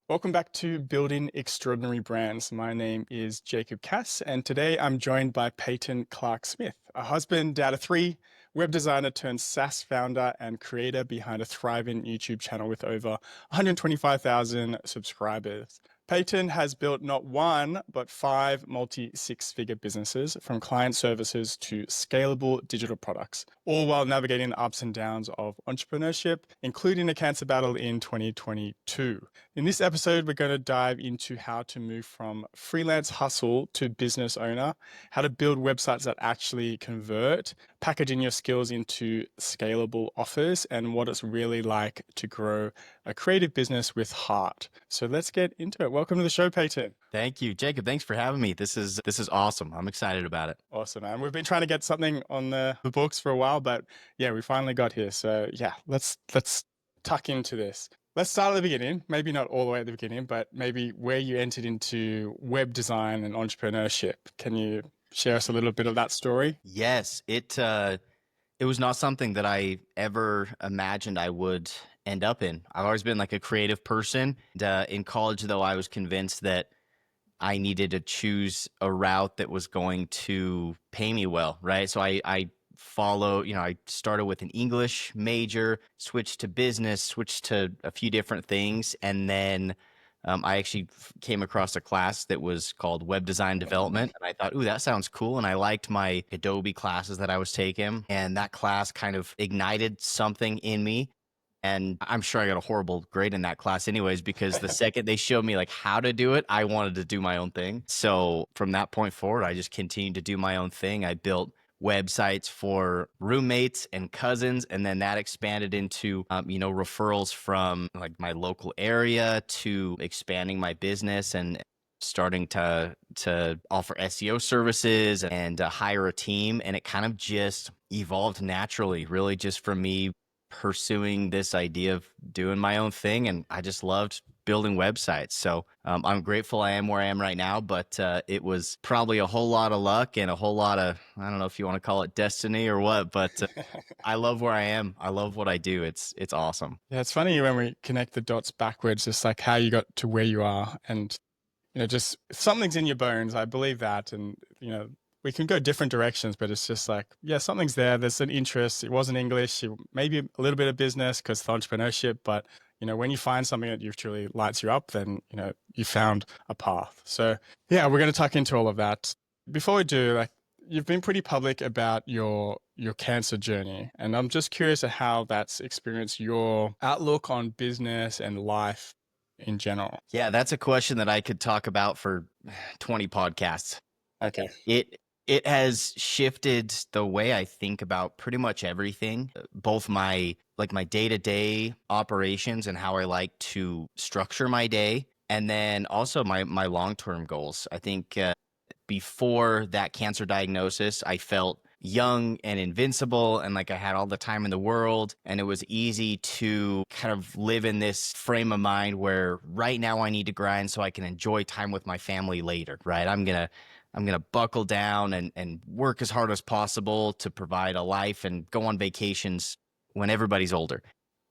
Welcome back to Building Extraordinary Brands. My name is Jacob Cass, and today I'm joined by Payton Clark-Smith, a husband, dad of three, web designer turned SaaS founder and creator behind a thriving YouTube channel with over 125,000 subscribers. Payton has built not one, but five multi-six-figure businesses, from client services to scalable digital products, all while navigating the ups and downs of entrepreneurship, including a cancer battle in 2022. In this episode, we're going to dive into how to move from freelance hustle to business owner, how to build websites that actually convert, packaging your skills into scalable offers, and what it's really like to grow a creative business with heart. So let's get into it. Welcome to the show, Payton. Thank you, Jacob. Thanks for having me. This is awesome. I'm excited about it. Awesome, man. We've been trying to get something on the books for a while, but yeah, we finally got here. So yeah, let's tuck into this. Let's start at the beginning. Maybe not all the way at the beginning, but maybe where you entered into web design and entrepreneurship. Can you share us a little bit of that story? Yes, it was not something that I ever imagined I would end up in. I've always been like a creative person. And, in college, though, I was convinced that I needed to choose a route that was going to pay me well, right? So I I started with an English major, switched to business, switched to a few different things, and then I actually came across a class that was called Web Design Development, and I thought, ooh, that sounds cool. And I liked my Adobe classes that I was taking, and that class kind of ignited something in me. And I'm sure I got a horrible grade in that class anyways, because the second they showed me like how to do it, I wanted to do my own thing. So from that point forward, I just continued to do my own thing. I built websites for roommates and cousins, and then that expanded into referrals from like my local area to expanding my business and starting to offer SEO services and hire a team. And it kind of just evolved naturally, really just from me pursuing this idea of doing my own thing. And I just loved building websites. So I'm grateful I am where I am right now, but it was probably a whole lot of luck and a whole lot of, I don't know if you want to call it destiny or what, but I love where I am. I love what I do. It's awesome. Yeah, it's funny when we connect the dots backwards, just like how you got to where you are. And, just something's in your bones. I believe that. And, we can go different directions, but it's just like, yeah, something's there. There's an interest. It wasn't English, maybe a little bit of business because of entrepreneurship. But, when you find something that truly lights you up, then, you found a path. So yeah, we're going to tuck into all of that. Before we do, like, you've been pretty public about your cancer journey, and I'm just curious at how that's experienced your outlook on business and life in general. Yeah, that's a question that I could talk about for 20 podcasts. Okay. It has shifted the way I think about pretty much everything, both my day-to-day operations and how I like to structure my day, and then also my long-term goals. I think before that cancer diagnosis, I felt young and invincible and like I had all the time in the world, and it was easy to kind of live in this frame of mind where right now I need to grind so I can enjoy time with my family later, right? I'm gonna buckle down and work as hard as possible to provide a life and go on vacations when everybody's older.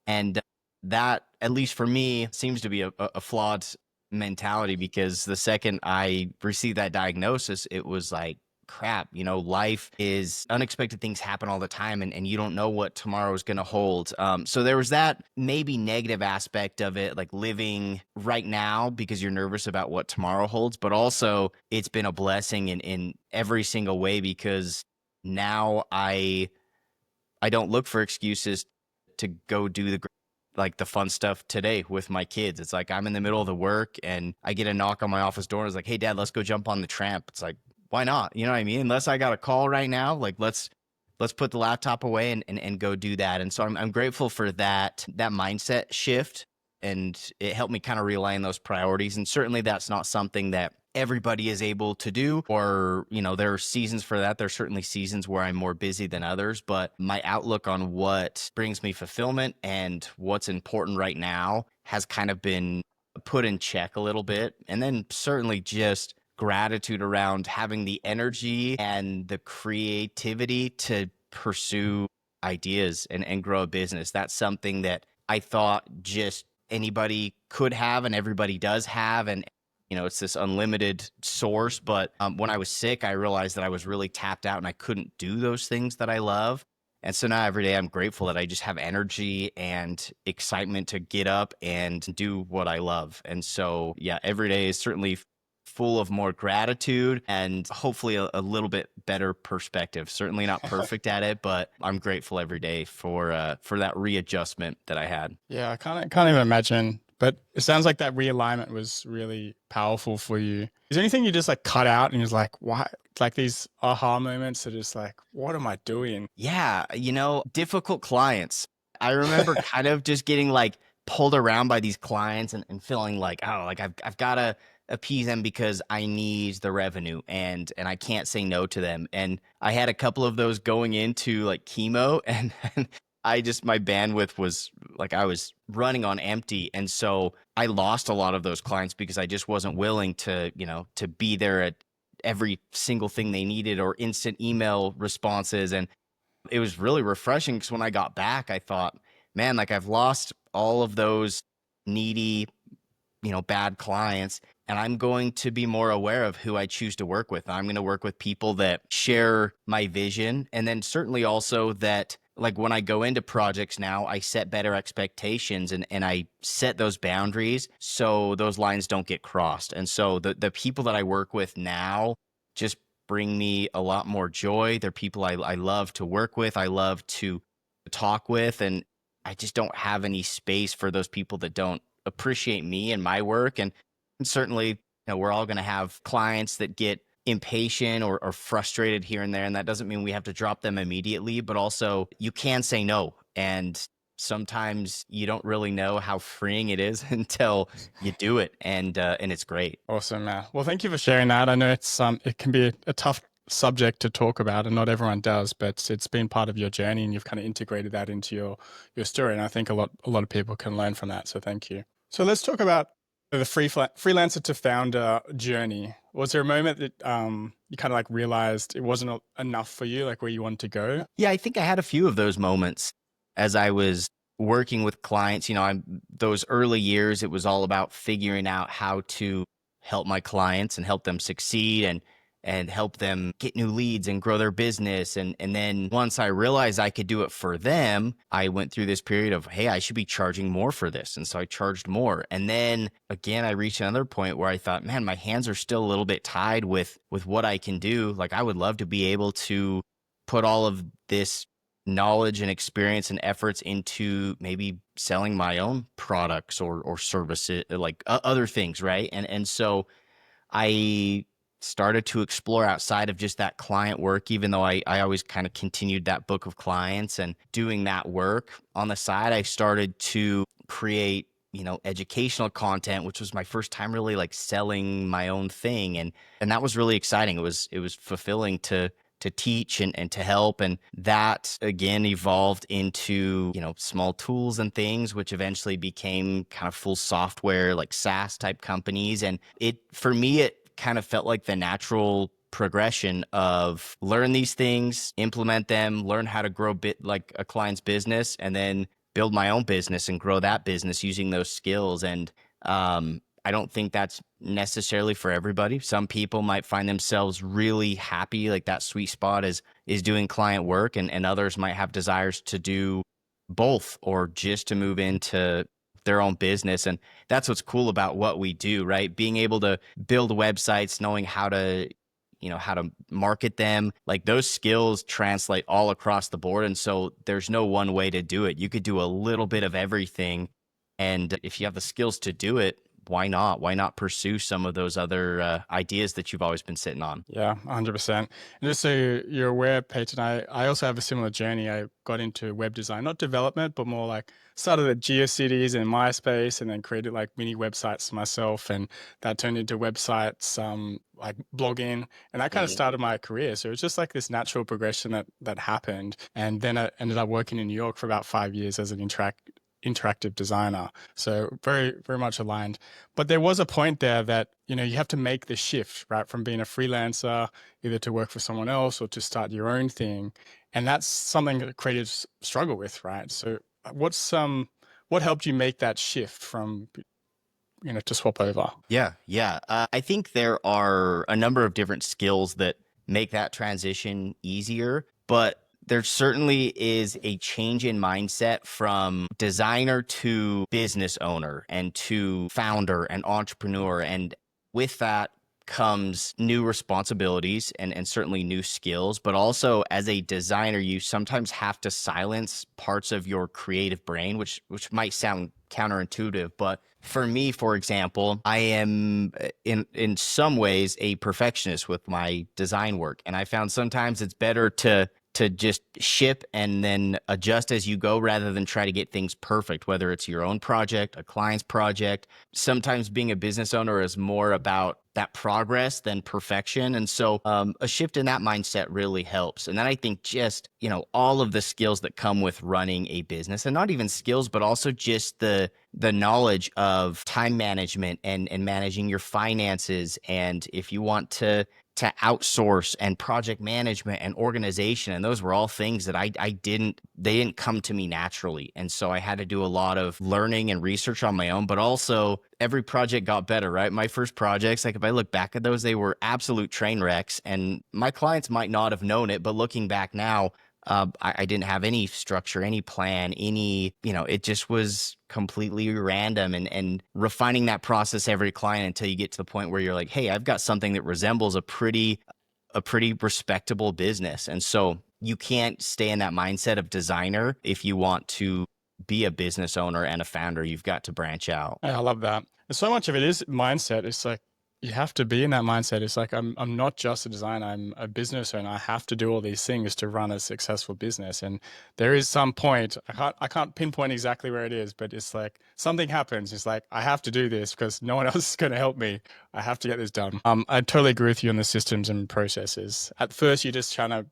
And that, at least for me, seems to be a flawed mentality, because the second I received that diagnosis, it was like, crap, life is unexpected, things happen all the time, and you don't know what tomorrow is going to hold. So there was that maybe negative aspect of it, like living right now because you're nervous about what tomorrow holds. But also it's been a blessing in every single way, because now I don't look for excuses to go do the fun stuff today with my kids. It's like I'm in the middle of the work and I get a knock on my office door. It's like, hey, Dad, let's go jump on the tramp. It's like, why not? You know what I mean? Unless I got a call right now, like let's put the laptop away and go do that. And so I'm grateful for that mindset shift, and it helped me kind of realign those priorities. And certainly that's not something that everybody is able to do, or there are seasons for that. There's certainly seasons where I'm more busy than others, but my outlook on what brings me fulfillment and what's important right now has kind of been put in check a little bit. And then certainly just gratitude around having the energy and the creativity to pursue ideas and grow a business. That's something that I thought just anybody could have and everybody does have. And, it's this unlimited source. But when I was sick, I realized that I was really tapped out and I couldn't do those things that I love. And so now every day I'm grateful that I just have energy and excitement to get up and do what I love. And so, yeah, every day is certainly full of more gratitude and hopefully a little bit better perspective. Certainly not perfect at it, but I'm grateful every day for that readjustment that I had. Yeah, I can't even imagine. But it sounds like that realignment was really powerful for you. Is there anything you just like cut out and you're just like, why? Like these aha moments are just like, what am I doing? Yeah, difficult clients. I remember kind of just getting like pulled around by these clients and feeling like, oh, like I've got to appease them because I need the revenue and I can't say no to them. And I had a couple of those going into like chemo and my bandwidth was like I was running on empty. And so I lost a lot of those clients because I just wasn't willing to be there at every single thing they needed or instant email responses. And it was really refreshing because when I got back, I thought, man, like I've lost all of those needy, bad clients. And I'm going to be more aware of who I choose to work with. I'm going to work with people that share my vision. And then certainly also that, like when I go into projects now, I set better expectations and I set those boundaries so those lines don't get crossed. And so the people that I work with now just bring me a lot more joy. They're people I love to work with. I love to talk with. And I just don't have any space for those people that don't appreciate me and my work. And certainly, we're all going to have clients that get impatient or frustrated here and there. And that doesn't mean we have to drop them immediately, but also you can say no. And sometimes you don't really know how freeing it is until you do it. And it's great. Awesome. Well, thank you for sharing that. I know it can be a tough subject to talk about and not everyone does, but it's been part of your journey and you've kind of integrated that into your story. And I think a lot of people can learn from that. So thank you. So let's talk about the freelancer to founder journey. Was there a moment that you kind of like realized it wasn't enough for you, like where you wanted to go? Yeah, I think I had a few of those moments as I was working with clients. Those early years, it was all about figuring out how to help my clients and help them succeed and help them get new leads and grow their business. And then once I realized I could do it for them, I went through this period of, hey, I should be charging more for this. And so I charged more. And then again, I reached another point where I thought, man, my hands are still a little bit tied with what I can do. Like I would love to be able to put all of this knowledge and experience and efforts into maybe selling my own products or services, like other things. Right. And so I started to explore outside of just that client work, even though I always kind of continued that book of clients and doing that work on the side. I started to create, educational content, which was my first time really like selling my own thing. And that was really exciting. It was fulfilling to teach and to help. And that again evolved into, small tools and things, which eventually became kind of full software, like SaaS type companies. And for me, it kind of felt like the natural progression of learn these things, implement them, learn how to grow like a client's business, and then build my own business and grow that business using those skills. And I don't think that's necessarily for everybody. Some people might find themselves really happy, like that sweet spot is doing client work, and others might have desires to do both or just to move into their own business. And that's what's cool about what we do, right? Being able to build websites, knowing how to market them, like those skills translate all across the board. And so there's no one way to do it. You could do a little bit of everything. And if you have the skills to do it, why not? Why not pursue some of those other ideas that you've always been sitting on? Yeah, 100%. And just so you're aware, Payton, I also have a similar journey. I got into web design, not development, but more like started at GeoCities and MySpace and then created like mini websites myself. And that turned into websites, like blogging. And that kind of started my career. So it was just like this natural progression that happened. And then I ended up working in New York for about 5 years as an interactive designer. So very, very much aligned. But there was a point there that, you have to make the shift, right? From being a freelancer, either to work for someone else or to start your own thing. And that's something that creatives struggle with, right? So what helped you make that shift from to swap over? Yeah, yeah. I think there are a number of different skills that make that transition easier, but there certainly is a change in mindset from designer to business owner and to founder and entrepreneur. And with that comes new responsibilities and certainly new skills. But also as a designer, you sometimes have to silence parts of your creative brain, which might sound counterintuitive, but for me, for example, I am in some ways a perfectionist with my design work, and I found sometimes it's better to just ship and then adjust as you go rather than try to get things perfect, whether it's your own project, a client's project. Sometimes being a business owner is more about that progress than perfection. And so a shift in that mindset really helps. And then I think just, all of the skills that come with running a business, and not even skills, but also just the knowledge of time management and managing your finances. And if you want to outsource and project management and organization. And those were all things that they didn't come to me naturally. And so I had to do a lot of learning and research on my own, but also every project got better, right? My first projects, like if I look back at those, they were absolute train wrecks and my clients might not have known it, but looking back now, I didn't have any structure, any plan, it just was completely random and refining that process every client until you get to the point where you're like, hey, I've got something that resembles a pretty respectable business. And so you can't stay in that mindset of designer if you want to be a business owner and a founder. You've got to branch out. Yeah, I love that. And so much of it is mindset. It's like you have to be in that mindset. It's like I'm not just a designer, I'm a business owner. I have to do all these things to run a successful business. And there is some point, I can't pinpoint exactly where it is, but it's like something happens. It's like I have to do this because no one else is going to help me. I have to get this done. I totally agree with you on the systems and processes. At first, you're just trying to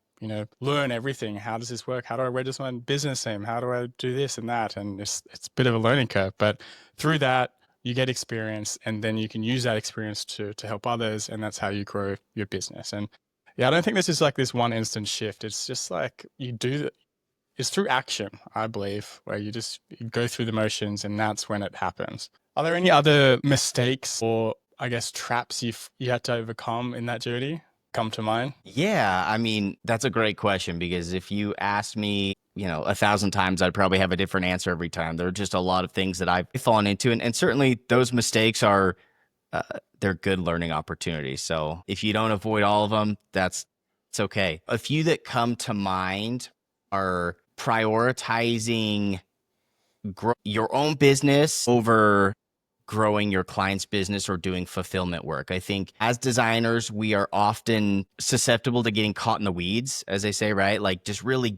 learn everything. How does this work? How do I register my business name? How do I do this and that? And it's a bit of a learning curve, but through that, you get experience and then you can use that experience to help others. And that's how you grow your business. And yeah, I don't think this is like this one instant shift. It's just like it's through action, I believe, where you go through the motions and that's when it happens. Are there any other mistakes or I guess traps you had to overcome in that journey come to mind? Yeah, I mean, that's a great question because if you asked me, 1,000 times, I'd probably have a different answer every time. There are just a lot of things that I've fallen into, and certainly those mistakes are they're good learning opportunities. So if you don't avoid all of them, it's okay. A few that come to mind are prioritizing your own business over growing your client's business or doing fulfillment work. I think as designers, we are often susceptible to getting caught in the weeds, as they say, right? Like just really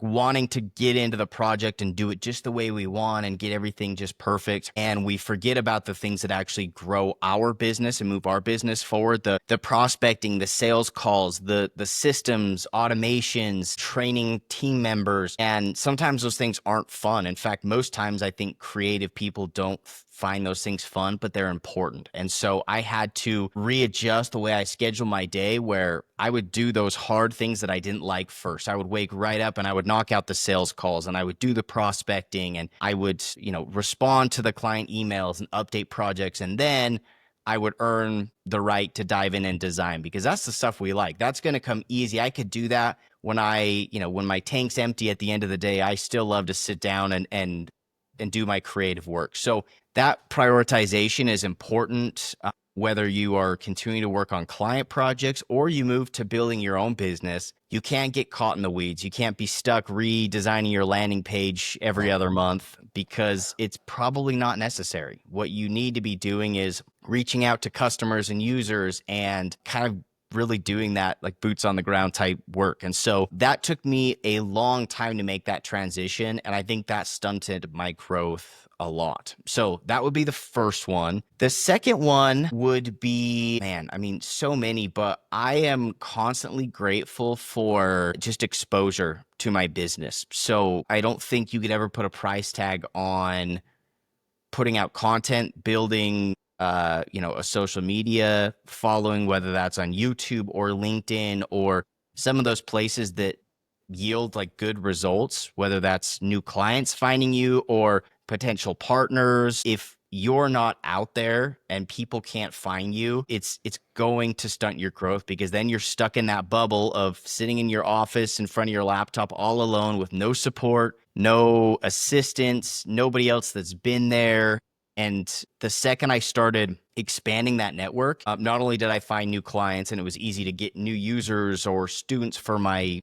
wanting to get into the project and do it just the way we want and get everything just perfect. And we forget about the things that actually grow our business and move our business forward. The prospecting, the sales calls, the systems, automations, training team members. And sometimes those things aren't fun. In fact, most times I think creative people don't find those things fun, but they're important. And so I had to readjust the way I schedule my day where I would do those hard things that I didn't like first. I would wake right up and I would knock out the sales calls and I would do the prospecting and I would, respond to the client emails and update projects. And then I would earn the right to dive in and design because that's the stuff we like. That's going to come easy. I could do that when when my tank's empty at the end of the day. I still love to sit down and do my creative work. So that prioritization is important, whether you are continuing to work on client projects or you move to building your own business. You can't get caught in the weeds. You can't be stuck redesigning your landing page every other month because it's probably not necessary. What you need to be doing is reaching out to customers and users and kind of really doing that like boots on the ground type work. And so that took me a long time to make that transition. And I think that stunted my growth a lot. So that would be the first one. The second one would be, so many, but I am constantly grateful for just exposure to my business. So I don't think you could ever put a price tag on putting out content, building a social media following, whether that's on YouTube or LinkedIn or some of those places that yield like good results, whether that's new clients finding you or potential partners. If you're not out there and people can't find you, it's going to stunt your growth, because then you're stuck in that bubble of sitting in your office in front of your laptop all alone with no support, no assistance, nobody else that's been there. And the second I started expanding that network, not only did I find new clients and it was easy to get new users or students for my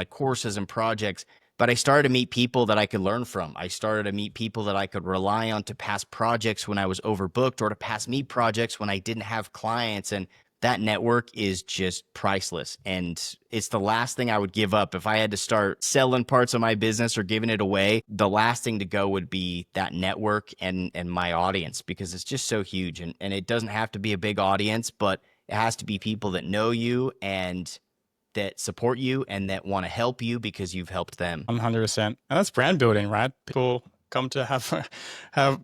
courses and projects, but I started to meet people that I could learn from. I started to meet people that I could rely on to pass projects when I was overbooked, or to pass me projects when I didn't have clients. And that network is just priceless. And it's the last thing I would give up. If I had to start selling parts of my business or giving it away, the last thing to go would be that network and my audience, because it's just so huge. And it doesn't have to be a big audience, but it has to be people that know you and that support you and that want to help you because you've helped them. 100%. And that's brand building, right? People come to have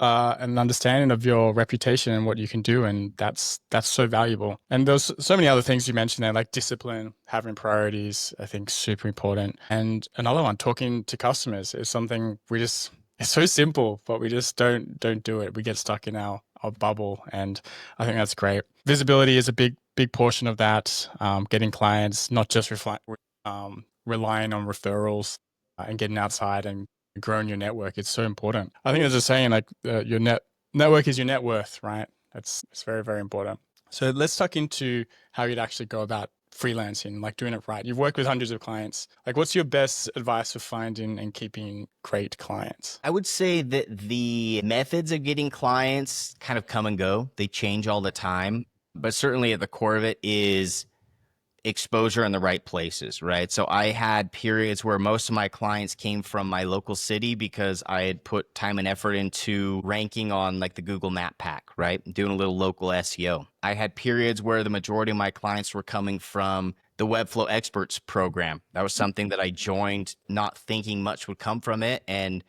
an understanding of your reputation and what you can do, and that's so valuable. And there's so many other things you mentioned there, like discipline, having priorities. I think super important. And another one, talking to customers, is something it's so simple, but we just don't do it. We get stuck in our bubble, and I think that's great. Visibility is a big portion of that. Getting clients, not just relying on referrals, and getting outside and growing your network. It's so important. I think there's a saying like your network is your net worth, right? It's very, very important. So let's tuck into how you'd actually go about freelancing, like doing it right. You've worked with hundreds of clients. Like, what's your best advice for finding and keeping great clients? I would say that the methods of getting clients kind of come and go. They change all the time, but certainly at the core of it is exposure in the right places, right? So I had periods where most of my clients came from my local city because I had put time and effort into ranking on like the Google Map Pack, right? Doing a little local SEO. I had periods where the majority of my clients were coming from the Webflow Experts program. That was something that I joined not thinking much would come from it. And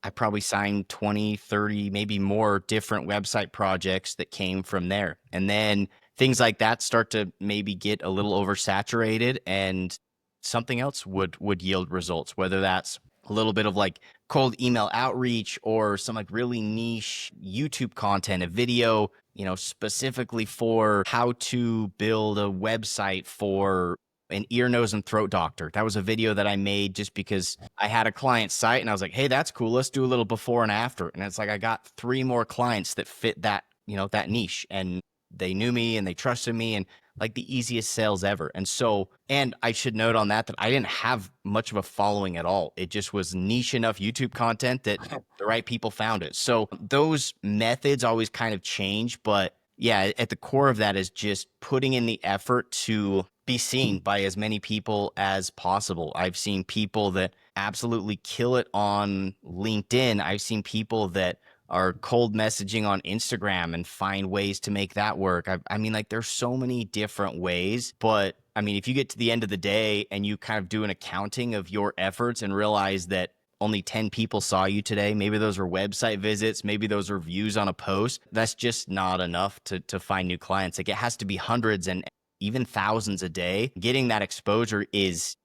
I probably signed 20, 30, maybe more different website projects that came from there. And then things like that start to maybe get a little oversaturated, and something else would yield results, whether that's a little bit of like cold email outreach or some like really niche YouTube content, a video, specifically for how to build a website for an ear, nose, and throat doctor. That was a video that I made just because I had a client site and I was like, hey, that's cool. Let's do a little before and after. And it's like I got 3 more clients that fit that, that niche. And they knew me and they trusted me, and like the easiest sales ever. And so, and I should note on that I didn't have much of a following at all. It just was niche enough YouTube content that the right people found it. So those methods always kind of change, but yeah, at the core of that is just putting in the effort to be seen by as many people as possible. I've seen people that absolutely kill it on LinkedIn. I've seen people that are cold messaging on Instagram and find ways to make that work. I mean, like there's so many different ways, but I mean, if you get to the end of the day and you kind of do an accounting of your efforts and realize that only 10 people saw you today, maybe those are website visits, maybe those are views on a post, that's just not enough to find new clients. Like it has to be hundreds and even thousands a day. Getting that exposure it's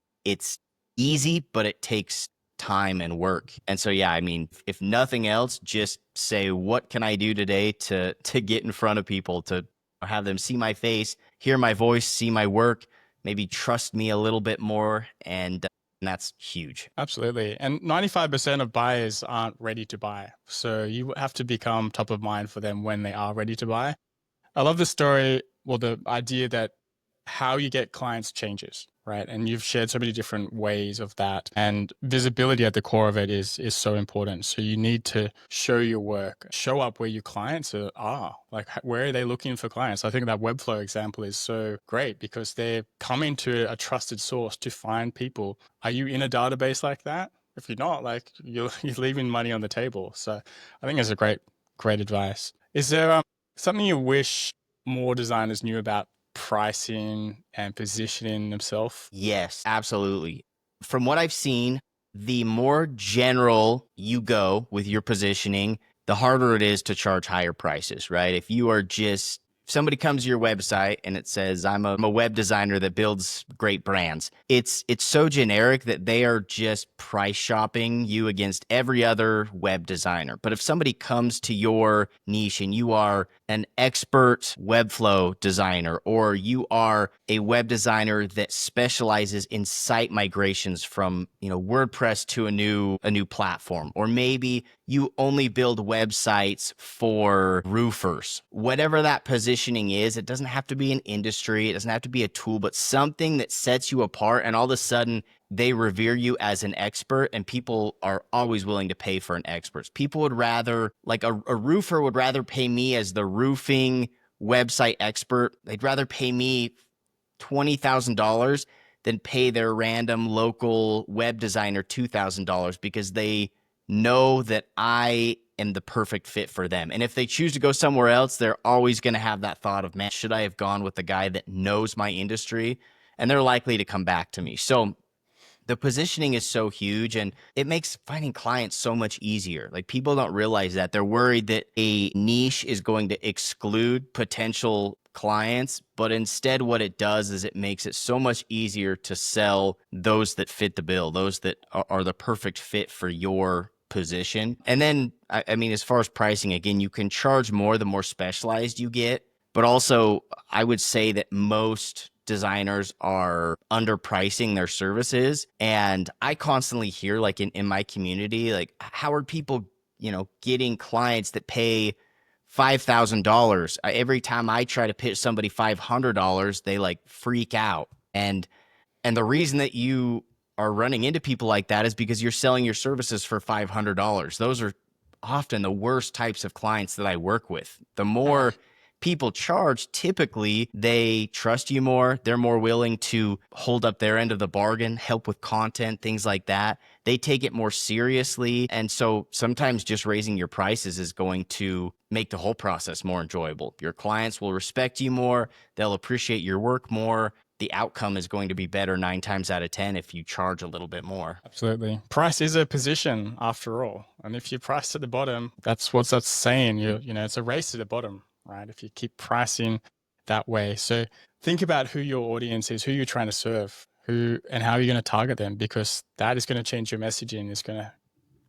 easy, but it takes time and work. And so, yeah, I mean, if nothing else, just say, what can I do today to get in front of people, to have them see my face, hear my voice, see my work, maybe trust me a little bit more. And that's huge. Absolutely. And 95% of buyers aren't ready to buy. So you have to become top of mind for them when they are ready to buy. I love the story, well, the idea that how you get clients changes, right? And you've shared so many different ways of that. And visibility at the core of it is so important. So you need to show your work, show up where your clients are. Like, where are they looking for clients? I think that Webflow example is so great because they're coming to a trusted source to find people. Are you in a database like that? If you're not, like you're leaving money on the table. So I think it's a great advice. Is there something you wish more designers knew about pricing and positioning themselves? Yes, absolutely. From what I've seen, the more general you go with your positioning, the harder it is to charge higher prices, right? If you are just somebody comes to your website and it says, I'm a web designer that builds great brands. It's so generic that they are just price shopping you against every other web designer. But if somebody comes to your niche and you are an expert Webflow designer, or you are a web designer that specializes in site migrations from, WordPress to a new platform, or maybe you only build websites for roofers, whatever that positioning is, it doesn't have to be an industry, it doesn't have to be a tool, but something that sets you apart, and all of a sudden they revere you as an expert, and people are always willing to pay for an expert. People would rather, like a roofer would rather pay me as the roofing website expert. They'd rather pay me $20,000 than pay their random local web designer $2,000, because they know that I am the perfect fit for them. And if they choose to go somewhere else, they're always going to have that thought of, man, should I have gone with the guy that knows my industry? And they're likely to come back to me. So the positioning is so huge, and it makes finding clients so much easier. Like, people don't realize that. They're worried that a niche is going to exclude potential clients, but instead what it does is it makes it so much easier to sell those that fit the bill, those that are the perfect fit for your position. And then, I mean, as far as pricing, again, you can charge more the more specialized you get, but also I would say that most designers are underpricing their services. And I constantly hear, like, in my community, like, how are people, getting clients that pay $5,000? Every time I try to pitch somebody $500, they like freak out. And the reason that you are running into people like that is because you're selling your services for $500. Those are often the worst types of clients that I work with. The more people charge, typically they trust you more. They're more willing to hold up their end of the bargain, help with content, things like that. They take it more seriously. And so sometimes just raising your prices is going to make the whole process more enjoyable. Your clients will respect you more. They'll appreciate your work more. The outcome is going to be better 9 times out of 10 if you charge a little bit more. Absolutely. Price is a position after all. And if you price at the bottom, that's what that's saying. It's a race to the bottom, right? If you keep pricing that way. So think about who your audience is, who you're trying to serve, and how you're going to target them, because that is going to change your messaging. It's going to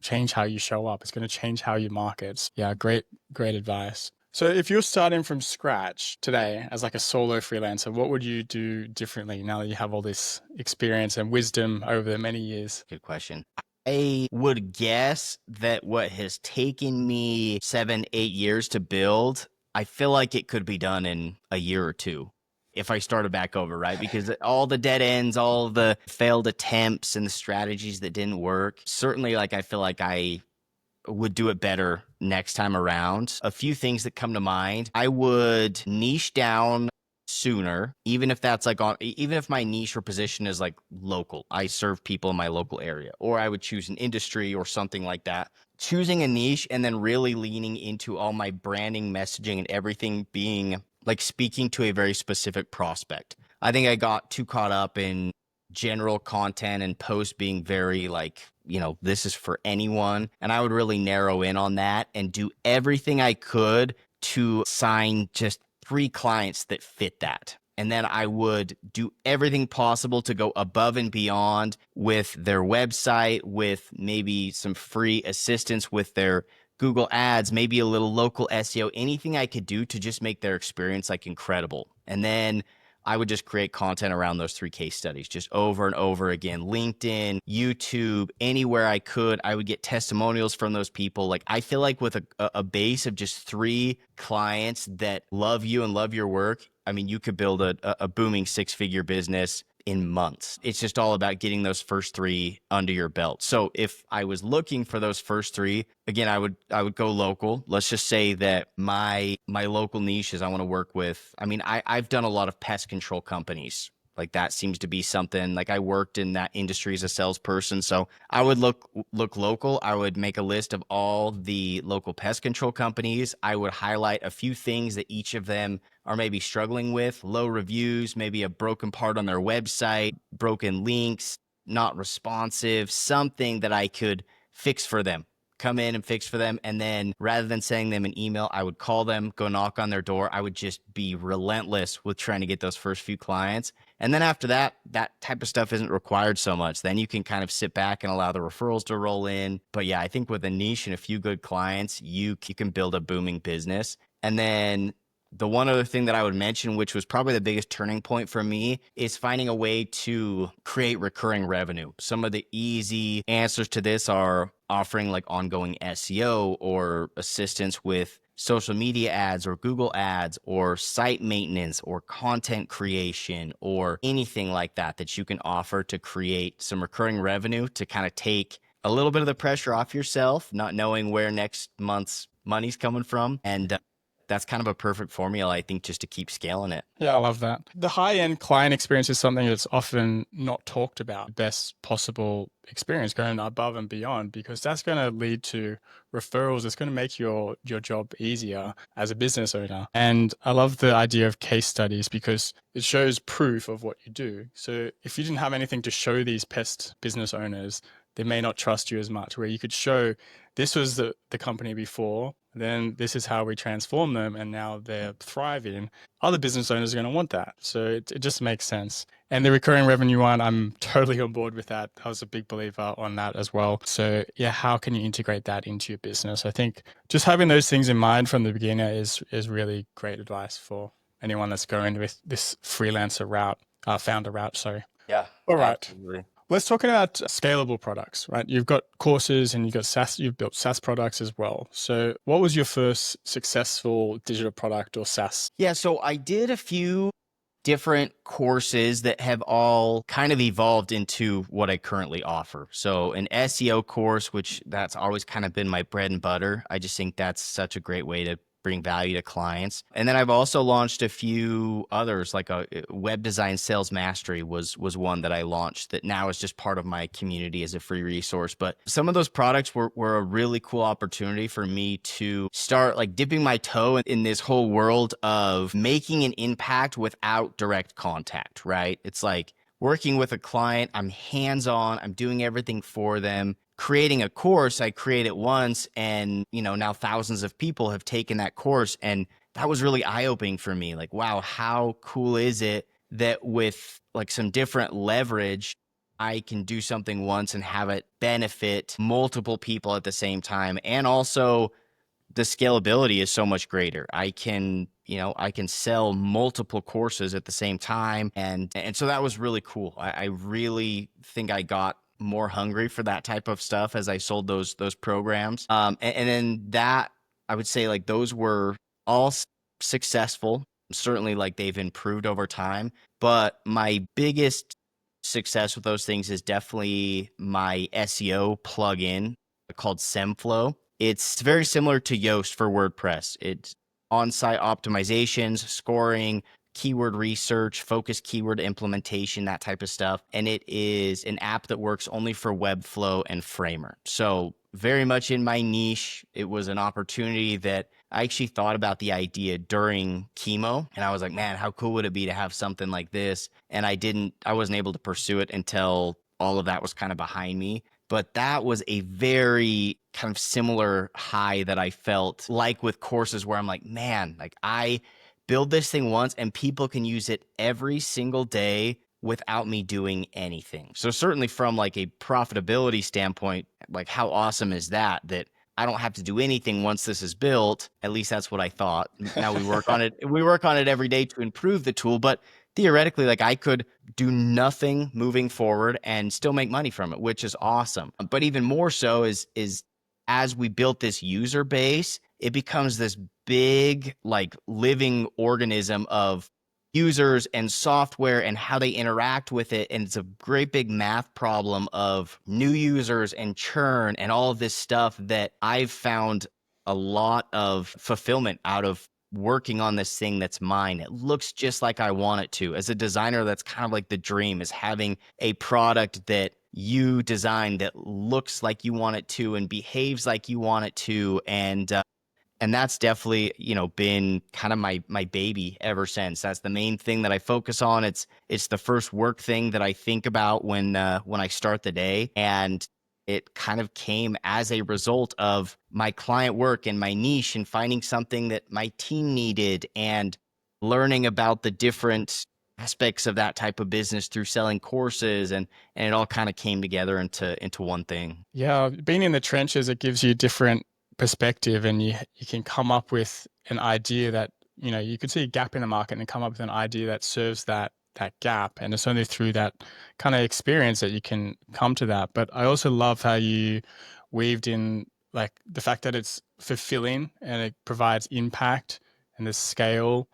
change how you show up. It's going to change how you market. Yeah, great advice. So if you're starting from scratch today as like a solo freelancer, what would you do differently now that you have all this experience and wisdom over many years? Good question. I would guess that what has taken me 7, 8 years to build, I feel like it could be done in a year or two if I started back over, right? Because all the dead ends, all the failed attempts and the strategies that didn't work, certainly, like, I feel like I would do it better next time around. A few things that come to mind: I would niche down sooner, even if that's like even if my niche or position is like local, I serve people in my local area, or I would choose an industry or something like that. Choosing a niche and then really leaning into all my branding, messaging, and everything being like speaking to a very specific prospect. I think I got too caught up in general content and posts being very like, this is for anyone. And I would really narrow in on that and do everything I could to sign just 3 clients that fit that. And then I would do everything possible to go above and beyond with their website, with maybe some free assistance with their Google ads, maybe a little local SEO, anything I could do to just make their experience like incredible. And then I would just create content around those 3 case studies, just over and over again. LinkedIn, YouTube, anywhere I could, I would get testimonials from those people. Like, I feel like with a base of just 3 clients that love you and love your work, I mean, you could build a booming 6-figure business in months. It's just all about getting those first 3 under your belt. So if I was looking for those first 3, again, I would go local. Let's just say that my local niche is I want to work with, I mean, I've done a lot of pest control companies. Like, that seems to be something, like, I worked in that industry as a salesperson. So I would look local. I would make a list of all the local pest control companies. I would highlight a few things that each of them are maybe struggling with: low reviews, maybe a broken part on their website, broken links, not responsive, something that I could fix for them. come in and fix for them. And then rather than sending them an email, I would call them, go knock on their door. I would just be relentless with trying to get those first few clients. And then after that, that type of stuff isn't required so much. Then you can kind of sit back and allow the referrals to roll in. But yeah, I think with a niche and a few good clients, you can build a booming business. And then the one other thing that I would mention, which was probably the biggest turning point for me, is finding a way to create recurring revenue. Some of the easy answers to this are offering like ongoing SEO or assistance with social media ads or Google ads or site maintenance or content creation or anything like that that you can offer to create some recurring revenue to kind of take a little bit of the pressure off yourself, not knowing where next month's money's coming from. And that's kind of a perfect formula, I think, just to keep scaling it. Yeah, I love that. The high-end client experience is something that's often not talked about. Best possible experience, going above and beyond, because that's going to lead to referrals. It's going to make your job easier as a business owner. And I love the idea of case studies because it shows proof of what you do. So if you didn't have anything to show these pest business owners, they may not trust you as much, where you could show this was the company before, then this is how we transform them, and now they're thriving. Other business owners are going to want that. So it just makes sense. And the recurring revenue one, I'm totally on board with that. I was a big believer on that as well. So yeah, how can you integrate that into your business? I think just having those things in mind from the beginning is really great advice for anyone that's going with this freelancer route, founder route, sorry. Yeah, All right. absolutely. Let's talk about scalable products, right? You've got courses and you've got SaaS, you've built SaaS products as well. So what was your first successful digital product or SaaS? Yeah, so I did a few different courses that have all kind of evolved into what I currently offer. So an SEO course, which that's always kind of been my bread and butter. I just think that's such a great way to bring value to clients. And then I've also launched a few others, like a web design sales mastery was one that I launched that now is just part of my community as a free resource. But some of those products were a really cool opportunity for me to start like dipping my toe in this whole world of making an impact without direct contact, right? It's like working with a client, I'm hands-on, I'm doing everything for them. Creating a course, I create it once, and now thousands of people have taken that course, and that was really eye-opening for me. Like, wow, how cool is it that with like some different leverage, I can do something once and have it benefit multiple people at the same time, and also the scalability is so much greater. I can sell multiple courses at the same time, and so that was really cool. I really think I got more hungry for that type of stuff as I sold those programs. And then that, I would say, like, those were all successful. Certainly, like, they've improved over time. But my biggest success with those things is definitely my SEO plugin called SEMflow. It's very similar to Yoast for WordPress. It's on-site optimizations, scoring, keyword research, focused keyword implementation, that type of stuff. And it is an app that works only for Webflow and Framer. So very much in my niche. It was an opportunity that I actually thought about the idea during chemo. And I was like, man, how cool would it be to have something like this? And I wasn't able to pursue it until all of that was kind of behind me. But that was a very kind of similar high that I felt like with courses where I'm like, man, like I build this thing once and people can use it every single day without me doing anything. So certainly from like a profitability standpoint, like how awesome is that I don't have to do anything once this is built. At least that's what I thought. Now we work on it. We work on it every day to improve the tool, but theoretically, like I could do nothing moving forward and still make money from it, which is awesome. But even more so is as we built this user base, it becomes this big, like, living organism of users and software and how they interact with it. And it's a great big math problem of new users and churn and all of this stuff that I've found a lot of fulfillment out of working on this thing that's mine. It looks just like I want it to. As a designer, that's kind of like the dream, is having a product that you design that looks like you want it to and behaves like you want it to. And that's definitely, been kind of my baby ever since. That's the main thing that I focus on. It's the first work thing that I think about when I start the day. And it kind of came as a result of my client work and my niche and finding something that my team needed and learning about the different aspects of that type of business through selling courses, and it all kind of came together into one thing. Yeah, being in the trenches, it gives you a different perspective, and you can come up with an idea that, you could see a gap in the market and come up with an idea that serves that gap. And it's only through that kind of experience that you can come to that. But I also love how you weaved in like the fact that it's fulfilling and it provides impact and the scale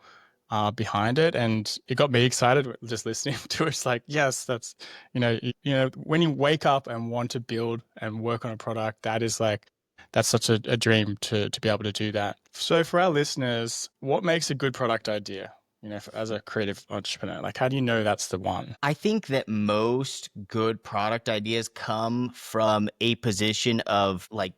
behind it, and it got me excited just listening to it. It's like, yes, that's when you wake up and want to build and work on a product, that's such a dream to be able to do that. So for our listeners, what makes a good product idea? As a creative entrepreneur, like how do you know that's the one? I think that most good product ideas come from a position of like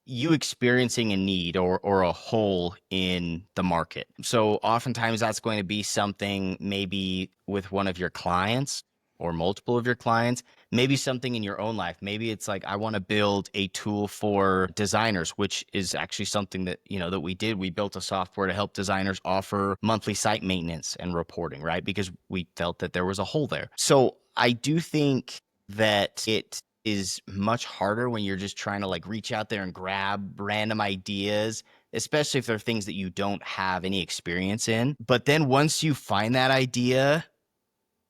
you experiencing a need or a hole in the market. So oftentimes that's going to be something maybe with one of your clients or multiple of your clients, maybe something in your own life. Maybe it's like, I want to build a tool for designers, which is actually something that, that we did. We built a software to help designers offer monthly site maintenance and reporting, right? Because we felt that there was a hole there. So I do think that it is much harder when you're just trying to like reach out there and grab random ideas, especially if they're things that you don't have any experience in. But then once you find that idea,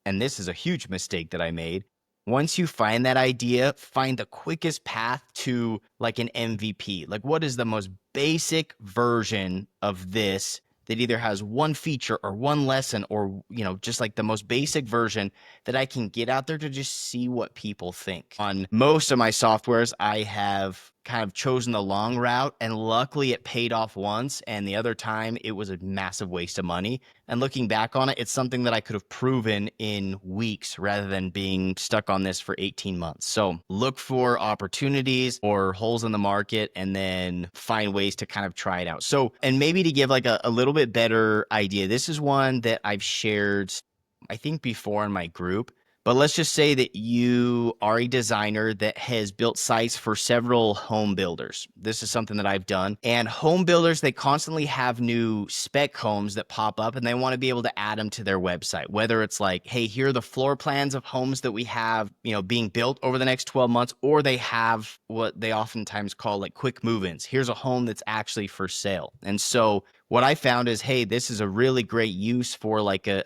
and this is a huge mistake that I made, once you find that idea, find the quickest path to like an MVP. Like, what is the most basic version of this that either has one feature or one lesson or, just like the most basic version that I can get out there to just see what people think. On most of my softwares, I have kind of chosen the long route, and luckily it paid off once, and the other time it was a massive waste of money. And looking back on it, it's something that I could have proven in weeks rather than being stuck on this for 18 months. So look for opportunities or holes in the market and then find ways to kind of try it out. So, and maybe to give like a little bit better idea, this is one that I've shared, I think, before in my group. But let's just say that you are a designer that has built sites for several home builders. This is something that I've done. And home builders, they constantly have new spec homes that pop up and they want to be able to add them to their website. Whether it's like, hey, here are the floor plans of homes that we have, being built over the next 12 months, or they have what they oftentimes call like quick move-ins. Here's a home that's actually for sale. And so what I found is, hey, this is a really great use for like a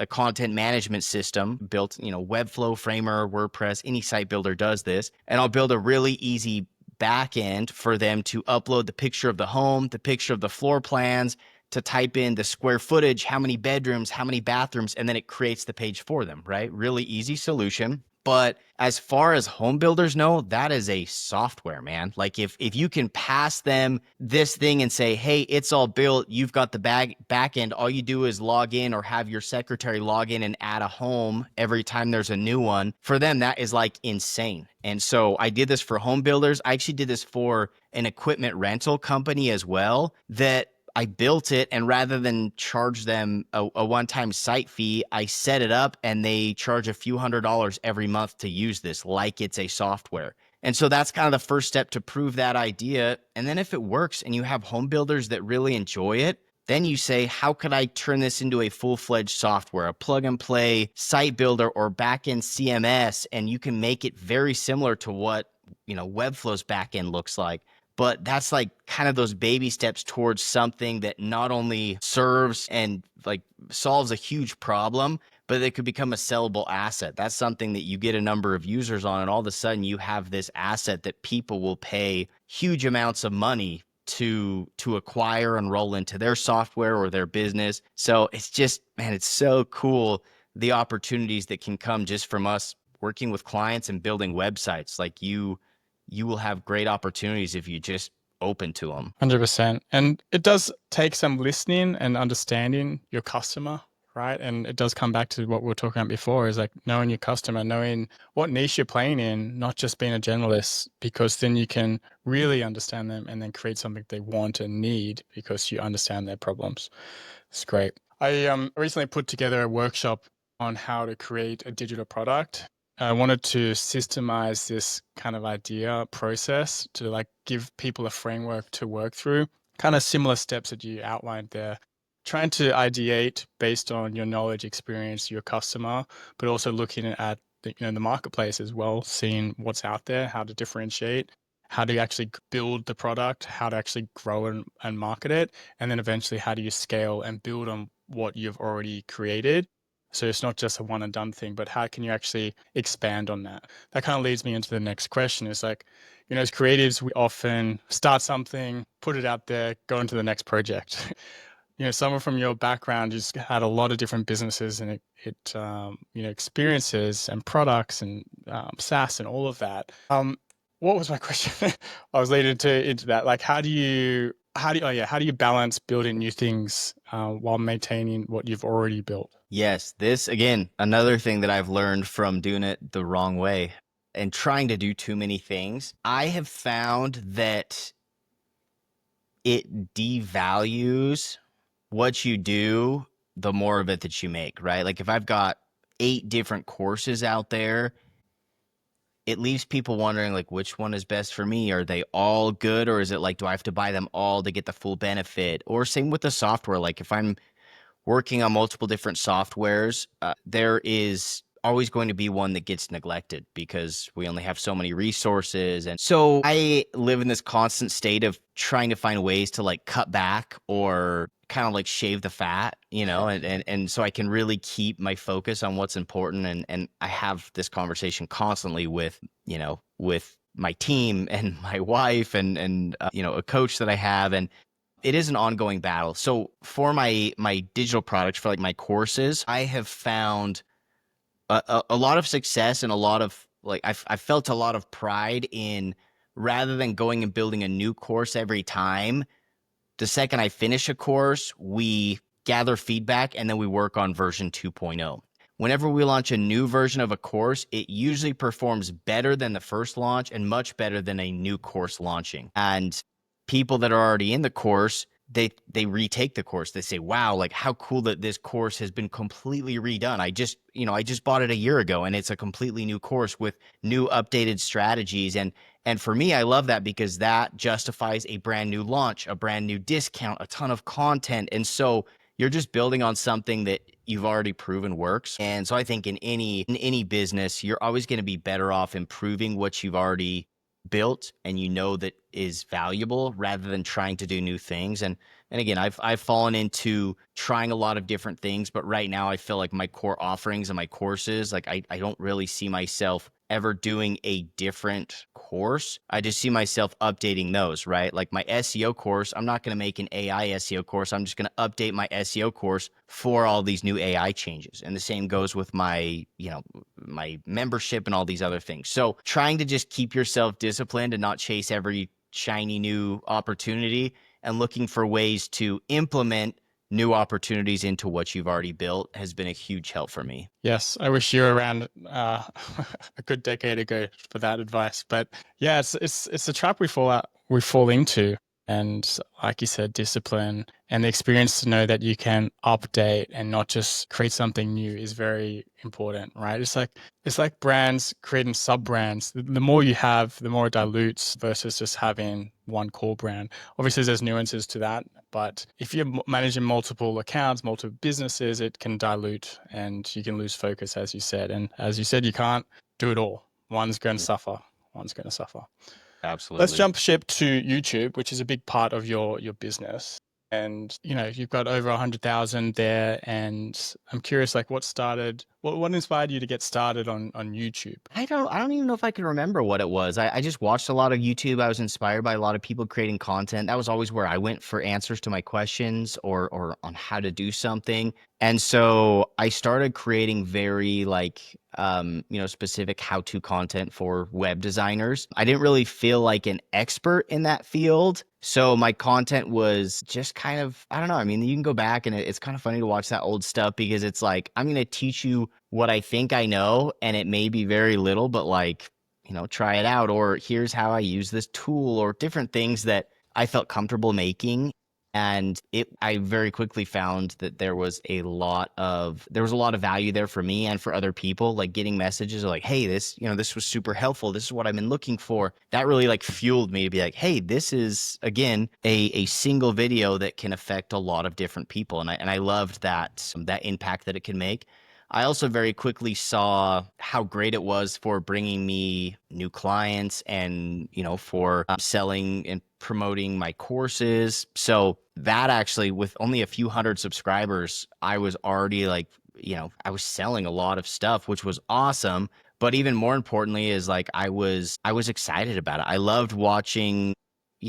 content management system built, Webflow, Framer, WordPress, any site builder does this. And I'll build a really easy backend for them to upload the picture of the home, the picture of the floor plans, to type in the square footage, how many bedrooms, how many bathrooms, and then it creates the page for them, right? Really easy solution. But as far as home builders know, that is a software, man. Like if you can pass them this thing and say, hey, it's all built, you've got the back end, all you do is log in or have your secretary log in and add a home every time there's a new one. For them, that is like insane. And so I did this for home builders. I actually did this for an equipment rental company as well, that I built it, and rather than charge them a one-time site fee, I set it up and they charge a few $100s every month to use this like it's a software. And so that's kind of the first step to prove that idea. And then if it works and you have home builders that really enjoy it, then you say, how could I turn this into a full-fledged software, a plug-and-play site builder or back-end CMS? And you can make it very similar to what, Webflow's back-end looks like. But that's like kind of those baby steps towards something that not only serves and like solves a huge problem, but it could become a sellable asset. That's something that you get a number of users on, and all of a sudden you have this asset that people will pay huge amounts of money to acquire and roll into their software or their business. So it's just, man, it's so cool, the opportunities that can come just from us working with clients and building websites. Like you will have great opportunities if you just open to them. 100%. And it does take some listening and understanding your customer, right? And it does come back to what we were talking about before, is like knowing your customer, knowing what niche you're playing in, not just being a generalist, because then you can really understand them and then create something they want and need because you understand their problems. It's great. I recently put together a workshop on how to create a digital product. I wanted to systemize this kind of idea process to like give people a framework to work through, kind of similar steps that you outlined there. Trying to ideate based on your knowledge, experience, your customer, but also looking at the marketplace as well, seeing what's out there, how to differentiate, how do you actually build the product, how to actually grow and market it, and then eventually how do you scale and build on what you've already created. So it's not just a one and done thing, but how can you actually expand on that? That kind of leads me into the next question. Is like, as creatives, we often start something, put it out there, go into the next project. Someone from your background just had a lot of different businesses and experiences and products and SaaS and all of that. What was my question? I was leading into that. Like, how do you balance building new things while maintaining what you've already built? Yes, this again, another thing that I've learned from doing it the wrong way and trying to do too many things. I have found that it devalues what you do, the more of it that you make, right? Like if I've got 8 different courses out there, it leaves people wondering like which one is best for me. Are they all good, or is it like do I have to buy them all to get the full benefit? Or same with the software, like if I'm working on multiple different softwares, there is always going to be one that gets neglected because we only have so many resources. And so I live in this constant state of trying to find ways to like cut back or kind of like shave the fat, and so I can really keep my focus on what's important. And I have this conversation constantly with my team and my wife and a coach that I have. And it is an ongoing battle. So for my digital products, for like my courses, I have found a lot of success and a lot of like I felt a lot of pride in, rather than going and building a new course every time. The second I finish a course, we gather feedback and then we work on version 2.0. Whenever we launch a new version of a course, it usually performs better than the first launch and much better than a new course launching. And people that are already in the course, they retake the course. They say, wow, like how cool that this course has been completely redone. I just bought it a year ago and it's a completely new course with new updated strategies. And for me, I love that because that justifies a brand new launch, a brand new discount, a ton of content. And so you're just building on something that you've already proven works. And so I think in any business, you're always going to be better off improving what you've already built and that is valuable, rather than trying to do new things. And again, I've fallen into trying a lot of different things, but right now I feel like my core offerings and my courses, like I don't really see myself ever doing a different course. I just see myself updating those, right? Like my SEO course, I'm not going to make an AI SEO course. I'm just going to update my SEO course for all these new AI changes. And the same goes with my membership and all these other things. So trying to just keep yourself disciplined and not chase every shiny new opportunity, and looking for ways to implement new opportunities into what you've already built has been a huge help for me. Yes, I wish you were around a good decade ago for that advice. But yeah, it's a trap we fall into, and like you said, discipline and the experience to know that you can update and not just create something new is very important, right? It's like brands creating sub brands. The more you have, the more it dilutes versus just having one core brand. Obviously, there's nuances to that, but if you're managing multiple accounts, multiple businesses, it can dilute and you can lose focus, as you said. And as you said, you can't do it all. One's going to suffer. One's going to suffer. Let's Absolutely. jump ship to YouTube, which is a big part of your business. And you've got over 100,000 there. And I'm curious, like, what inspired you to get started on YouTube? I don't even know if I can remember what it was. I just watched a lot of YouTube. I was inspired by a lot of people creating content. That was always where I went for answers to my questions or on how to do something. And so I started creating very specific how-to content for web designers. I didn't really feel like an expert in that field. So my content was just kind of, I don't know. I mean, you can go back and it's kind of funny to watch that old stuff because it's like, I'm going to teach you what I think I know, and it may be very little, but try it out. Or here's how I use this tool, or different things that I felt comfortable making. And I very quickly found that there was a lot of value there for me and for other people, like getting messages like, hey, this was super helpful. This is what I've been looking for. That really like fueled me to be like, hey, this is again a single video that can affect a lot of different people. And I loved that impact that it can make. I also very quickly saw how great it was for bringing me new clients and, for selling and promoting my courses. So that actually, with only a few hundred subscribers, I was already like, I was selling a lot of stuff, which was awesome. But even more importantly is like, I was excited about it. I loved watching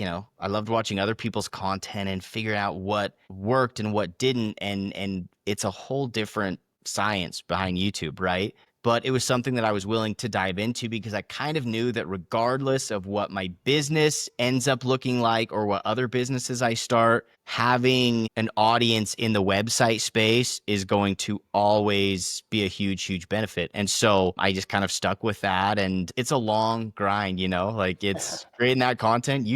other people's content and figuring out what worked and what didn't. And it's a whole different science behind YouTube, right? But it was something that I was willing to dive into because I kind of knew that regardless of what my business ends up looking like or what other businesses I start, having an audience in the website space is going to always be a huge, huge benefit. And so I just kind of stuck with that. And it's a long grind, like it's creating that content,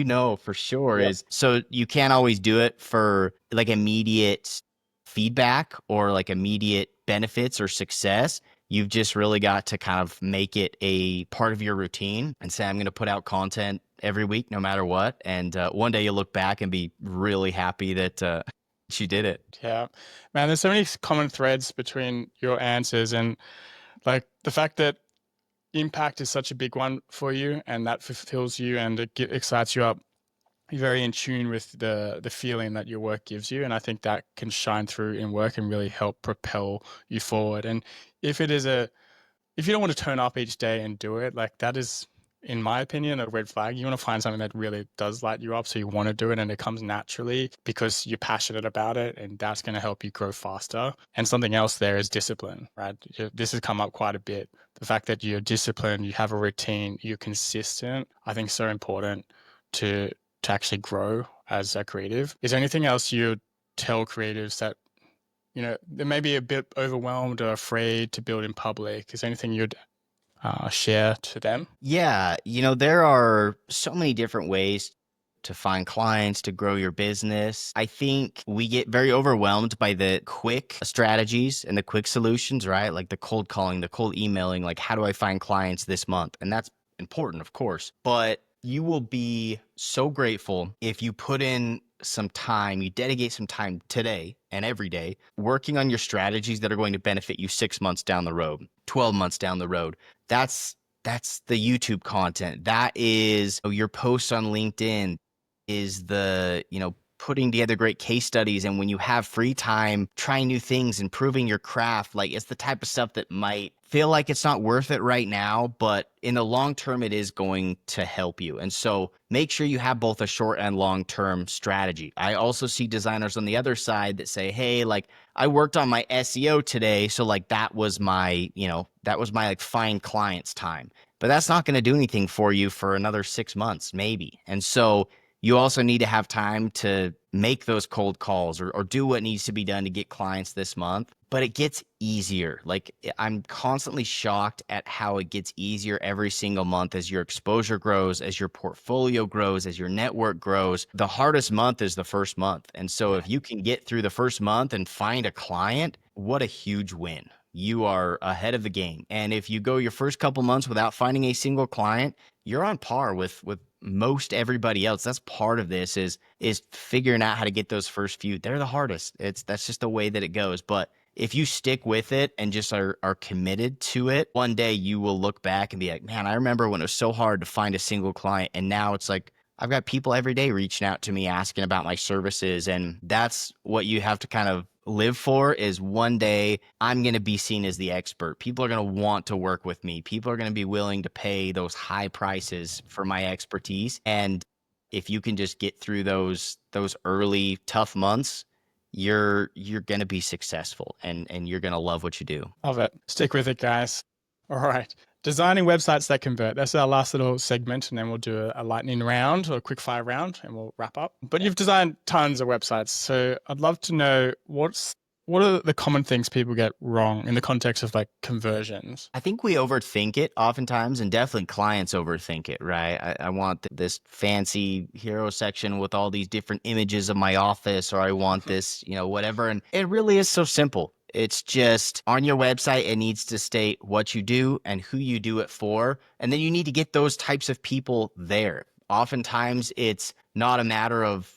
for sure Yep. is so you can't always do it for like immediate feedback or like immediate benefits or success. You've just really got to kind of make it a part of your routine and say, I'm going to put out content every week, no matter what. And one day you'll look back and be really happy that you did it. Yeah, man, there's so many common threads between your answers, and like the fact that impact is such a big one for you and that fulfills you and it excites you up. You're very in tune with the feeling that your work gives you, and I think that can shine through in work and really help propel you forward. And if it is if you don't want to turn up each day and do it, like that is, in my opinion, a red flag. You want to find something that really does light you up, so you want to do it and it comes naturally because you're passionate about it, and that's going to help you grow faster. And something else there is discipline, right? This has come up quite a bit. The fact that you're disciplined, you have a routine, you're consistent, I think is so important to actually grow as a creative. Is there anything else you'd tell creatives that they may be a bit overwhelmed or afraid to build in public? Is there anything you'd share to them? Yeah, there are so many different ways to find clients, to grow your business. I think we get very overwhelmed by the quick strategies and the quick solutions, right? Like the cold calling, the cold emailing, like how do I find clients this month? And that's important, of course. But you will be so grateful if you put in some time, you dedicate some time today and every day working on your strategies that are going to benefit you 6 months down the road, 12 months down the road. That's the YouTube content. That is your posts on LinkedIn, is the, putting together great case studies. And when you have free time, trying new things, improving your craft, like it's the type of stuff that might feel like it's not worth it right now, but in the long term, it is going to help you. And so make sure you have both a short and long term strategy. I also see designers on the other side that say, hey, like I worked on my SEO today. So like that was my like find clients time. But that's not going to do anything for you for another 6 months, maybe. And so you also need to have time to make those cold calls or do what needs to be done to get clients this month. But it gets easier. Like I'm constantly shocked at how it gets easier every single month as your exposure grows, as your portfolio grows, as your network grows. The hardest month is the first month. And so if you can get through the first month and find a client, what a huge win. You are ahead of the game. And if you go your first couple months without finding a single client, you're on par with most everybody else. That's part of this is figuring out how to get those first few. They're the hardest. That's just the way that it goes. But if you stick with it and just are committed to it, one day you will look back and be like, man, I remember when it was so hard to find a single client. And now it's like, I've got people every day reaching out to me asking about my services. And that's what you have to kind of live for, is one day I'm going to be seen as the expert. People are going to want to work with me. People are going to be willing to pay those high prices for my expertise. And if you can just get through those early tough months, you're going to be successful and you're going to love what you do. Love it. Stick with it, guys. All right. Designing websites that convert. That's our last little segment, and then we'll do a lightning round or a quick fire round and we'll wrap up. But you've designed tons of websites. So I'd love to know what's what are the common things people get wrong in the context of like conversions? I think we overthink it oftentimes, and definitely clients overthink it, right? I want this fancy hero section with all these different images of my office, or I want this, whatever. And it really is so simple. It's just on your website, it needs to state what you do and who you do it for. And then you need to get those types of people there. Oftentimes, it's not a matter of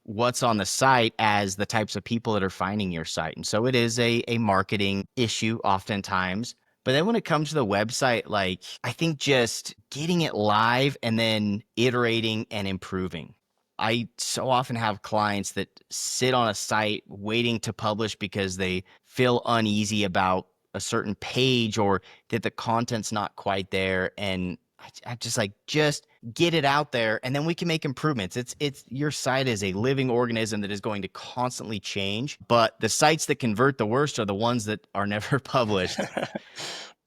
what's on the site as the types of people that are finding your site. And so it is a marketing issue oftentimes. But then when it comes to the website, like I think just getting it live and then iterating and improving. I so often have clients that sit on a site waiting to publish because they feel uneasy about a certain page or that the content's not quite there. And I just like, just get it out there and then we can make improvements. It's your site is a living organism that is going to constantly change, but the sites that convert the worst are the ones that are never published.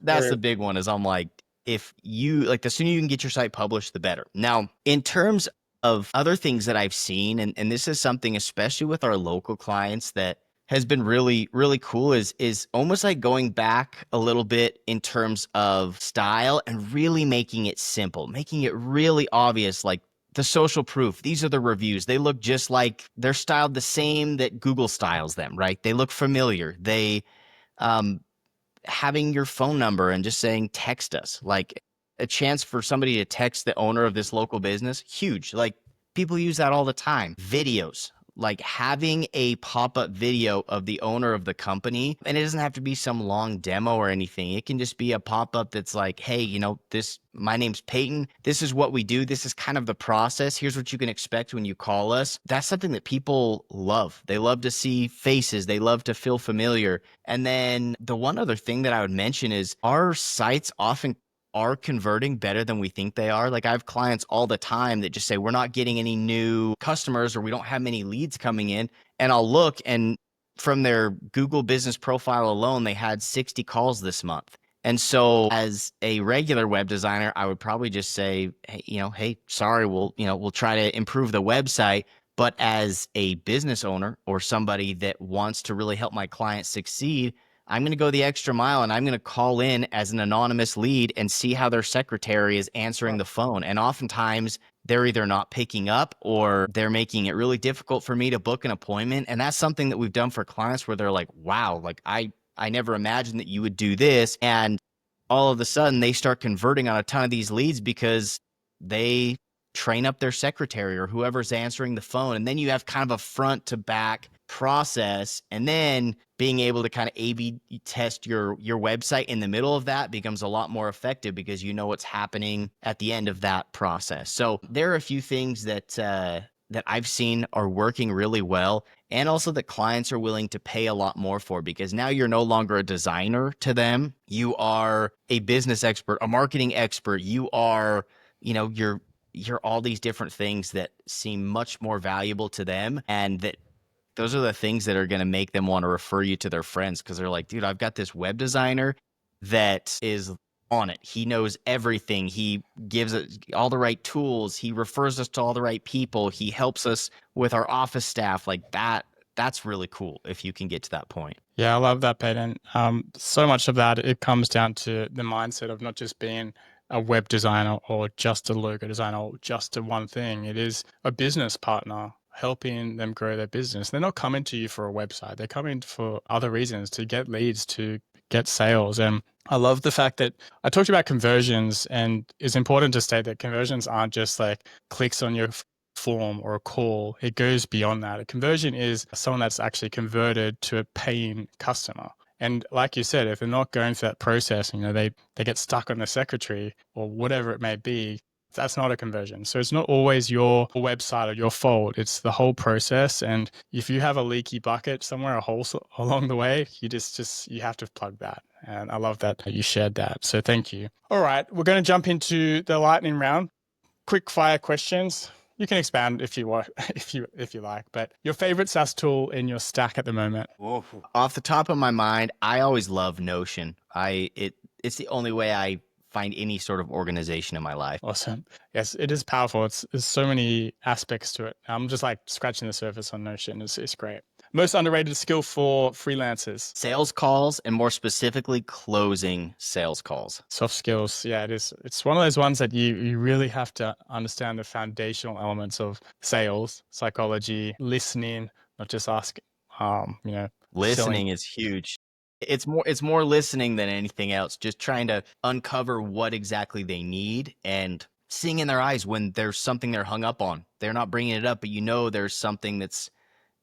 That's the big one is I'm like, if you like, the sooner you can get your site published, the better. Now, in terms of other things that I've seen, and this is something, especially with our local clients, that has been really, really cool is almost like going back a little bit in terms of style and really making it simple, making it really obvious, like the social proof. These are the reviews. They look just like they're styled the same that Google styles them, right? They look familiar. They, having your phone number and just saying, text us, like a chance for somebody to text the owner of this local business, huge. Like people use that all the time. Videos, like having a pop-up video of the owner of the company, and it doesn't have to be some long demo or anything. It can just be a pop-up that's like, hey, my name's Payton. This is what we do. This is kind of the process. Here's what you can expect when you call us. That's something that people love. They love to see faces. They love to feel familiar. And then the one other thing that I would mention is our sites often are converting better than we think they are. Like I have clients all the time that just say, we're not getting any new customers or we don't have many leads coming in. And I'll look, and from their Google business profile alone, they had 60 calls this month. And so as a regular web designer, I would probably just say, hey, sorry, we'll try to improve the website. But as a business owner or somebody that wants to really help my clients succeed, I'm going to go the extra mile and I'm going to call in as an anonymous lead and see how their secretary is answering the phone. And oftentimes they're either not picking up or they're making it really difficult for me to book an appointment. And that's something that we've done for clients where they're like, wow, like I never imagined that you would do this. And all of a sudden they start converting on a ton of these leads because they train up their secretary or whoever's answering the phone. And then you have kind of a front to back process, and then being able to kind of A/B test your website in the middle of that becomes a lot more effective because you know what's happening at the end of that process. So there are a few things that I've seen are working really well, and also that clients are willing to pay a lot more for, because now you're no longer a designer to them. You are a business expert, a marketing expert. You are, you're all these different things that seem much more valuable to them, and that those are the things that are going to make them want to refer you to their friends, because they're like, dude, I've got this web designer that is on it. He knows everything. He gives us all the right tools. He refers us to all the right people. He helps us with our office staff. Like that's really cool if you can get to that point. Yeah, I love that, Payton. So much of that, it comes down to the mindset of not just being a web designer or just a logo designer or just a one thing. It is a business partner helping them grow their business. They're not coming to you for a website. They're coming for other reasons, to get leads, to get sales. And I love the fact that I talked about conversions, and it's important to state that conversions aren't just like clicks on your form or a call. It goes beyond that. A conversion is someone that's actually converted to a paying customer. And like you said, if they're not going through that process, they get stuck on the secretary or whatever it may be, that's not a conversion. So it's not always your website or your fault. It's the whole process. And if you have a leaky bucket somewhere, a hole along the way, you you have to plug that. And I love that you shared that. So thank you. All right, we're going to jump into the lightning round. Quick fire questions. You can expand if you want, if you like. But your favorite SaaS tool in your stack at the moment? Whoa. Off the top of my mind, I always love Notion. It's the only way I find any sort of organization in my life. Awesome. Yes, it is powerful. There's so many aspects to it. I'm just like scratching the surface on Notion. It's great. Most underrated skill for freelancers? Sales calls, and more specifically, closing sales calls. Soft skills. Yeah, it is. It's one of those ones that you really have to understand the foundational elements of sales, psychology, listening, not just asking, selling. Listening is huge. It's more listening than anything else, just trying to uncover what exactly they need and seeing in their eyes when there's something they're hung up on. They're not bringing it up, but there's something that's,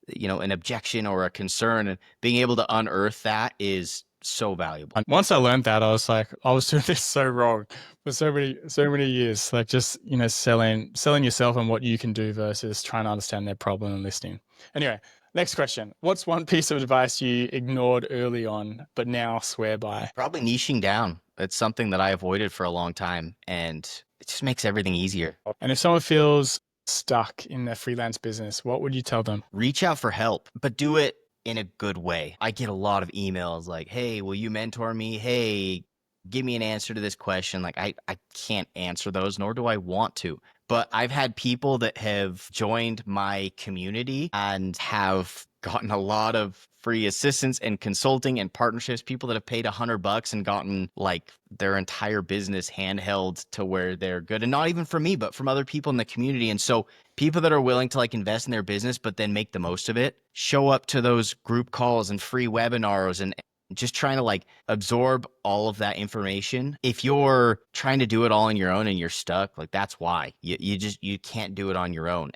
an objection or a concern, and being able to unearth that is so valuable. And once I learned that, I was like, I was doing this so wrong for so many years. Like just, selling yourself and what you can do versus trying to understand their problem and listening. Anyway, next question. What's one piece of advice you ignored early on, but now swear by? Probably niching down. It's something that I avoided for a long time, and it just makes everything easier. And if someone feels stuck in their freelance business, what would you tell them? Reach out for help, but do it in a good way. I get a lot of emails like, hey, will you mentor me? Hey, give me an answer to this question. Like I can't answer those, nor do I want to. But I've had people that have joined my community and have gotten a lot of free assistance and consulting and partnerships, people that have paid $100 and gotten like their entire business handheld to where they're good. And not even from me, but from other people in the community. And so people that are willing to like invest in their business, but then make the most of it, show up to those group calls and free webinars and just trying to like absorb all of that information. If you're trying to do it all on your own and you're stuck, like that's why you can't do it on your own.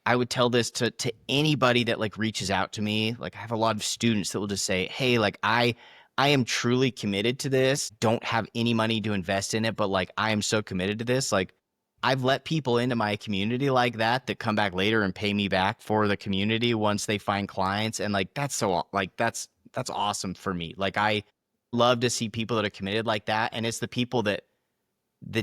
I would tell this to anybody that like reaches out to me. Like I have a lot of students that will just say, hey, like I am truly committed to this. Don't have any money to invest in it, but like I am so committed to this. Like I've let people into my community like that come back later and pay me back for the community once they find clients. And like that's so like that's awesome for me. Like I love to see people that are committed like that. And it's the people that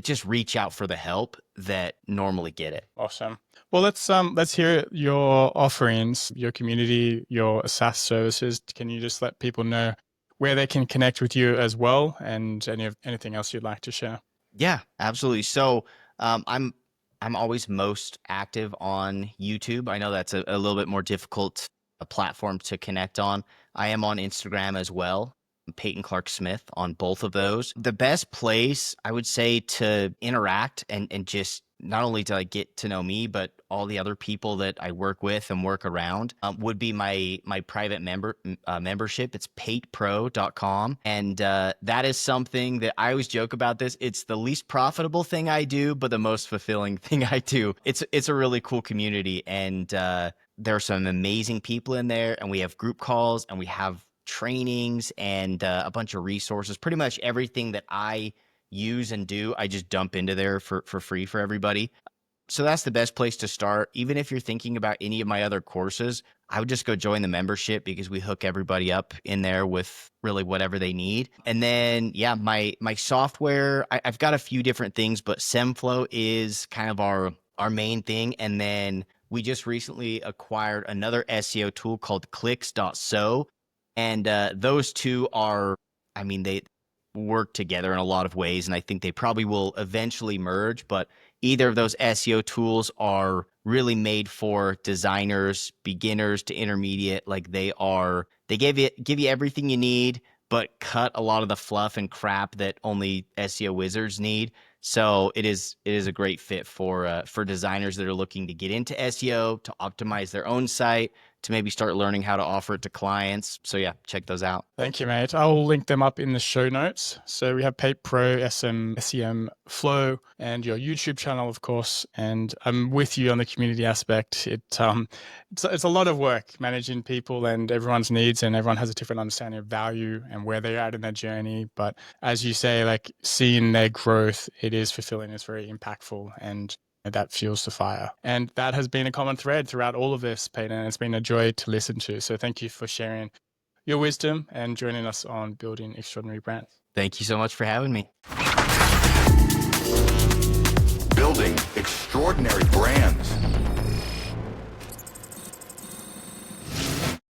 just reach out for the help that normally get it. Awesome. Well, let's hear your offerings, your community, your SaaS services. Can you just let people know where they can connect with you as well, and anything else you'd like to share? Yeah, absolutely. So I'm always most active on YouTube. I know that's a little bit more difficult a platform to connect on. I am on Instagram as well. Payton Clark Smith on both of those. The best place I would say to interact and just not only to like get to know me, but all the other people that I work with and work around would be my private membership. It's patepro.com. And that is something that I always joke about this. It's the least profitable thing I do, but the most fulfilling thing I do. It's a really cool community. And there are some amazing people in there, and we have group calls and we have trainings and a bunch of resources. Pretty much everything that I use and do, I just dump into there for free for everybody. So that's the best place to start. Even if you're thinking about any of my other courses, I would just go join the membership because we hook everybody up in there with really whatever they need. And then, yeah, my software, I've got a few different things, but SemFlow is kind of our main thing. And then we just recently acquired another SEO tool called clicks.so. And those two are, I mean, they work together in a lot of ways, and I think they probably will eventually merge, but either of those SEO tools are really made for designers, beginners to intermediate. Like they give you everything you need, but cut a lot of the fluff and crap that only SEO wizards need. So it is a great fit for designers that are looking to get into SEO, to optimize their own site, to maybe start learning how to offer it to clients. So yeah, check those out. Thank you, mate. I'll link them up in the show notes. So we have Pate Pro, SEM Flow, and your YouTube channel, of course. And I'm with you on the community aspect. It's a lot of work managing people and everyone's needs, and everyone has a different understanding of value and where they're at in their journey. But as you say, like seeing their growth, it is fulfilling. It's very impactful, and that fuels the fire. And that has been a common thread throughout all of this, Payton. It's been a joy to listen to. So thank you for sharing your wisdom and joining us on Building Extraordinary Brands. Thank you so much for having me. Building extraordinary brands.